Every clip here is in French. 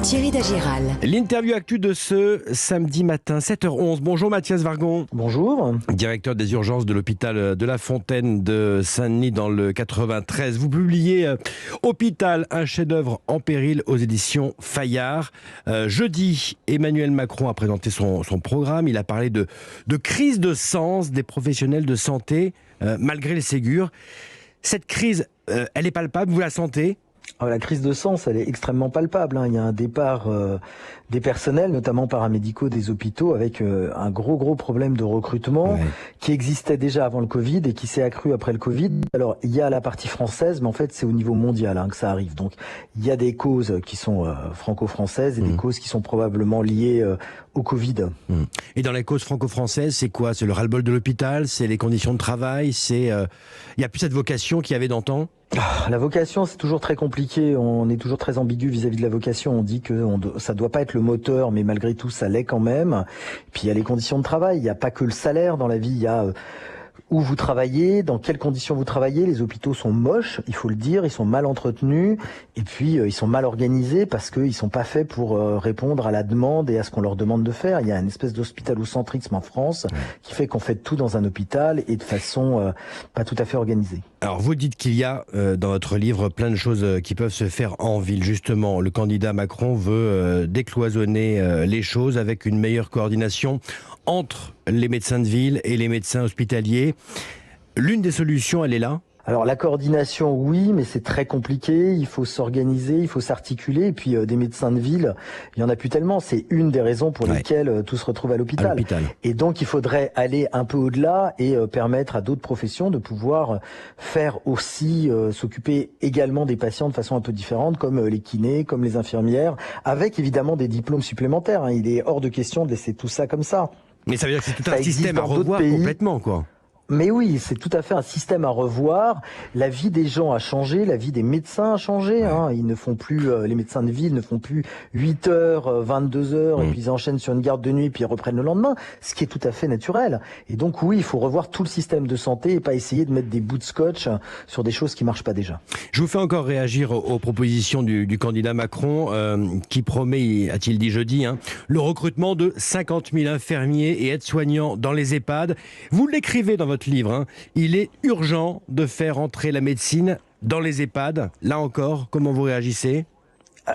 Thierry Dagiral. L'interview actu de ce samedi matin, 7h11. Bonjour Mathias Vargon. Bonjour. Directeur des urgences de l'hôpital de La Fontaine de Saint-Denis dans le 93. Vous publiez Hôpital, un chef-d'œuvre en péril aux éditions Fayard. Jeudi, Emmanuel Macron a présenté son programme. Il a parlé de crise de sens des professionnels de santé malgré le Ségur. Cette crise, elle est palpable, vous la sentez ? La crise de sens, elle est extrêmement palpable. Il y a un départ des personnels, notamment paramédicaux des hôpitaux, avec un gros problème de recrutement qui existait déjà avant le Covid et qui s'est accru après le Covid. Alors, il y a la partie française, mais en fait, c'est au niveau mondial que ça arrive. Donc, il y a des causes qui sont franco-françaises et des causes qui sont probablement liées au Covid. Et dans les causes franco-françaises, c'est quoi ? C'est le ras-le-bol de l'hôpital ? C'est les conditions de travail ? Il n'y a plus cette vocation qu'il y avait d'antan ? La vocation, c'est toujours très compliqué. On est toujours très ambigu vis-à-vis de la vocation. On dit que ça doit pas être le moteur, mais malgré tout, ça l'est quand même. Puis il y a les conditions de travail. Il n'y a pas que le salaire dans la vie. Il y a où vous travaillez, dans quelles conditions vous travaillez. Les hôpitaux sont moches, il faut le dire, ils sont mal entretenus et puis ils sont mal organisés parce qu'ils sont pas faits pour répondre à la demande et à ce qu'on leur demande de faire. Il y a une espèce d'hospitalocentrisme en France qui fait qu'on fait tout dans un hôpital et de façon pas tout à fait organisée. Alors vous dites qu'il y a dans votre livre plein de choses qui peuvent se faire en ville. Justement, le candidat Macron veut décloisonner les choses avec une meilleure coordination entre les médecins de ville et les médecins hospitaliers. L'une des solutions, elle est là ? Alors la coordination, oui, mais c'est très compliqué. Il faut s'organiser, il faut s'articuler. Et puis des médecins de ville, il y en a plus tellement. C'est une des raisons pour lesquelles tout se retrouve à l'hôpital. Et donc il faudrait aller un peu au-delà et permettre à d'autres professions de pouvoir faire aussi s'occuper également des patients de façon un peu différente, comme les kinés, comme les infirmières, avec évidemment des diplômes supplémentaires. Il est hors de question de laisser tout ça comme ça. Mais ça veut dire que c'est tout un système à revoir complètement, quoi. Mais oui, c'est tout à fait un système à revoir. La vie des gens a changé, la vie des médecins a changé. Ils ne font plus, les médecins de ville ne font plus 8h, 22h, et puis ils enchaînent sur une garde de nuit, puis ils reprennent le lendemain, ce qui est tout à fait naturel. Et donc oui, il faut revoir tout le système de santé et pas essayer de mettre des bouts de scotch sur des choses qui marchent pas déjà. Je vous fais encore réagir aux propositions du candidat Macron, qui promet, a-t-il dit jeudi, le recrutement de 50 000 infirmiers et aides-soignants dans les EHPAD. Vous l'écrivez dans votre livre, il est urgent de faire entrer la médecine dans les EHPAD. Là encore, comment vous réagissez ?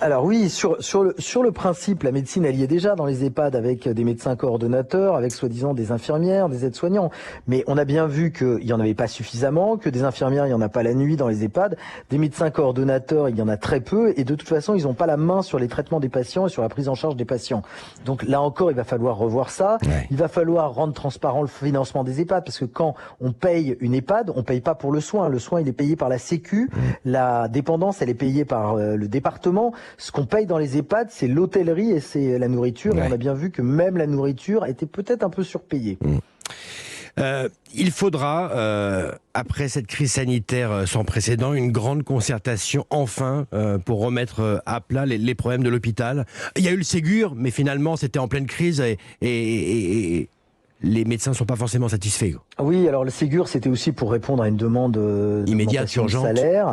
Alors oui, sur le principe, la médecine, elle y est déjà dans les EHPAD avec des médecins coordonnateurs, avec soi-disant des infirmières, des aides-soignants. Mais on a bien vu qu'il n'y en avait pas suffisamment, que des infirmières, il n'y en a pas la nuit dans les EHPAD. Des médecins coordonnateurs, il y en a très peu. Et de toute façon, ils n'ont pas la main sur les traitements des patients et sur la prise en charge des patients. Donc là encore, il va falloir revoir ça. Il va falloir rendre transparent le financement des EHPAD parce que quand on paye une EHPAD, on paye pas pour le soin. Le soin, il est payé par la Sécu. La dépendance, elle est payée par le département. Ce qu'on paye dans les EHPAD, c'est l'hôtellerie et c'est la nourriture. Et on a bien vu que même la nourriture était peut-être un peu surpayée. Il faudra, après cette crise sanitaire sans précédent, une grande concertation, enfin, pour remettre à plat les problèmes de l'hôpital. Il y a eu le Ségur, mais finalement, c'était en pleine crise et les médecins ne sont pas forcément satisfaits. Oui, alors le Ségur, c'était aussi pour répondre à une demande immédiate, urgente. De salaire.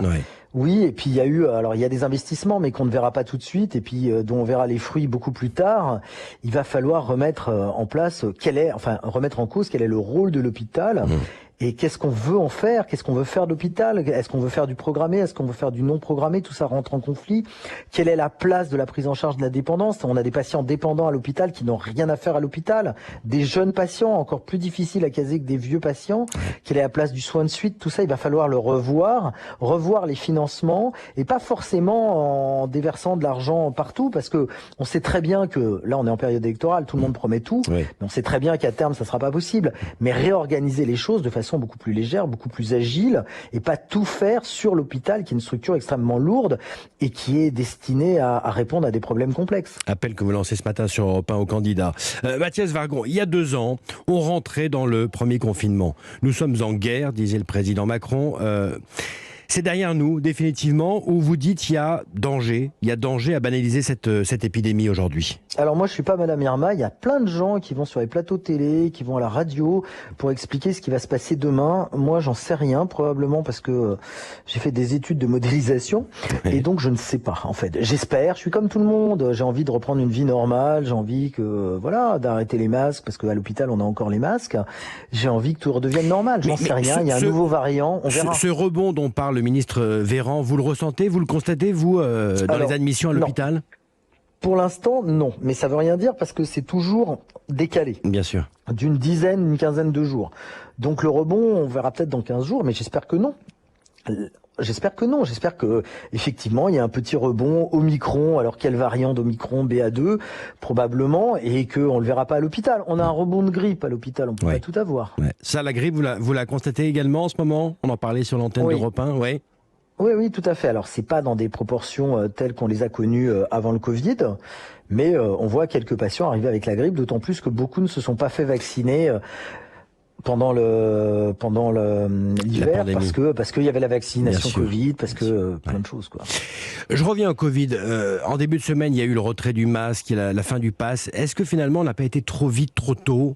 Oui, et puis il y a des investissements, mais qu'on ne verra pas tout de suite, et puis dont on verra les fruits beaucoup plus tard. Il va falloir remettre en place remettre en cause quel est le rôle de l'hôpital. Et qu'est-ce qu'on veut en faire ? Qu'est-ce qu'on veut faire de l'hôpital ? Est-ce qu'on veut faire du programmé ? Est-ce qu'on veut faire du non programmé ? Tout ça rentre en conflit. Quelle est la place de la prise en charge de la dépendance ? On a des patients dépendants à l'hôpital qui n'ont rien à faire à l'hôpital. Des jeunes patients, encore plus difficiles à caser que des vieux patients. Quelle est la place du soin de suite ? Tout ça, il va falloir le revoir les financements, et pas forcément en déversant de l'argent partout, parce que on sait très bien que, là on est en période électorale, tout le monde promet tout, mais on sait très bien qu'à terme ça sera pas possible. Mais réorganiser les choses de façon beaucoup plus légère, beaucoup plus agile, et pas tout faire sur l'hôpital, qui est une structure extrêmement lourde et qui est destinée à répondre à des problèmes complexes. Appel que vous lancez ce matin sur Europe 1 aux candidats. Mathias Vargon, il y a 2 ans, on rentrait dans le premier confinement. Nous sommes en guerre, disait le président Macron. C'est derrière nous, définitivement, où vous dites il y a danger à banaliser cette épidémie aujourd'hui. Alors moi je suis pas Madame Irma, il y a plein de gens qui vont sur les plateaux télé, qui vont à la radio pour expliquer ce qui va se passer demain. Moi j'en sais rien, probablement parce que j'ai fait des études de modélisation et donc je ne sais pas en fait. J'espère, je suis comme tout le monde, j'ai envie de reprendre une vie normale, j'ai envie d'arrêter les masques parce qu'à l'hôpital on a encore les masques. J'ai envie que tout redevienne normal, j'en sais rien, il y a un nouveau variant, on verra. Ce rebond dont parle le ministre Véran, vous le ressentez, vous le constatez, vous, dans les admissions à l'hôpital ? Non. Pour l'instant, non. Mais ça veut rien dire parce que c'est toujours décalé. Bien sûr. D'une dizaine, une quinzaine de jours. Donc le rebond, on verra peut-être dans 15 jours, mais j'espère que non. J'espère que non. J'espère que effectivement il y a un petit rebond Omicron. Alors quelle variante d'Omicron, BA2 probablement, et qu'on le verra pas à l'hôpital. On a un rebond de grippe à l'hôpital. On peut pas tout avoir. Ouais. Ça, la grippe, vous la constatez également en ce moment ? On en parlait sur l'antenne d'Europe 1, oui. Oui, tout à fait. Alors c'est pas dans des proportions telles qu'on les a connues avant le Covid, mais on voit quelques patients arriver avec la grippe. D'autant plus que beaucoup ne se sont pas fait vacciner. Pendant l'hiver parce qu'il y avait la vaccination Covid, parce que plein de choses quoi. Je reviens au Covid. En début de semaine, il y a eu le retrait du masque, la fin du pass. Est-ce que finalement on n'a pas été trop vite, trop tôt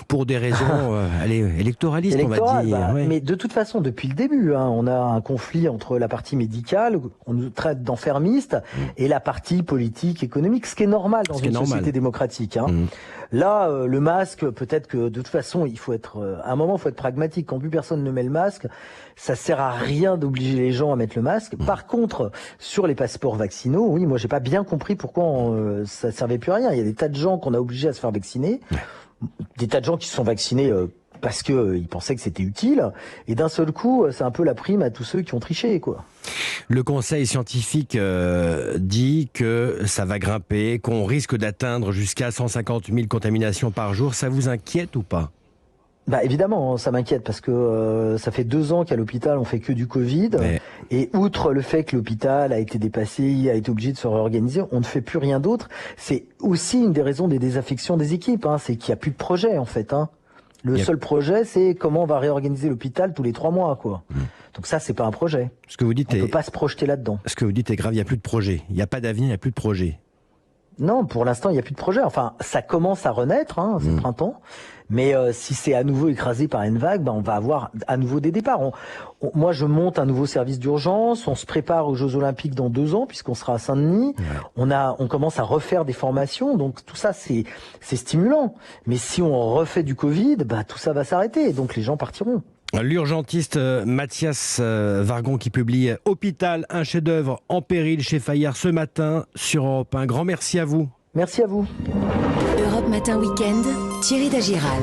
pour des raisons électoralistes, on va dire Mais de toute façon, depuis le début, on a un conflit entre la partie médicale, on nous traite d'enfermistes, et la partie politique, économique, ce qui est normal dans une société démocratique. Là, le masque, peut-être que de toute façon, il faut être, à un moment, il faut être pragmatique. Quand plus personne ne met le masque, ça sert à rien d'obliger les gens à mettre le masque. Par contre, sur les passeports vaccinaux, oui, moi, j'ai pas bien compris pourquoi ça servait plus à rien. Il y a des tas de gens qu'on a obligés à se faire vacciner. Des tas de gens qui se sont vaccinés parce que ils pensaient que c'était utile, et d'un seul coup, c'est un peu la prime à tous ceux qui ont triché, quoi. Le conseil scientifique dit que ça va grimper, qu'on risque d'atteindre jusqu'à 150 000 contaminations par jour. Ça vous inquiète ou pas ? Évidemment, ça m'inquiète parce que ça fait 2 ans qu'à l'hôpital on fait que du Covid, et outre le fait que l'hôpital a été dépassé, a été obligé de se réorganiser, on ne fait plus rien d'autre. C'est aussi une des raisons des désaffections des équipes, c'est qu'il n'y a plus de projet en fait. Le seul projet, c'est comment on va réorganiser l'hôpital tous les 3 mois, quoi. Donc ça, c'est pas un projet. Ce que vous dites on peut pas se projeter là-dedans. Ce que vous dites est grave, il n'y a plus de projet. Il n'y a pas d'avenir, il n'y a plus de projet. Non, pour l'instant, il n'y a plus de projet. Enfin, ça commence à renaître, c'est le printemps. Mais si c'est à nouveau écrasé par une vague, on va avoir à nouveau des départs. Moi, je monte un nouveau service d'urgence. On se prépare aux Jeux Olympiques dans 2 ans, puisqu'on sera à Saint-Denis. On commence à refaire des formations. Donc tout ça, c'est stimulant. Mais si on refait du Covid, tout ça va s'arrêter. Donc les gens partiront. L'urgentiste Mathias Vargon qui publie Hôpital, un chef-d'œuvre en péril chez Fayard ce matin sur Europe 1. Grand merci à vous. Merci à vous. Europe Matin Week-end, Thierry Dagiral.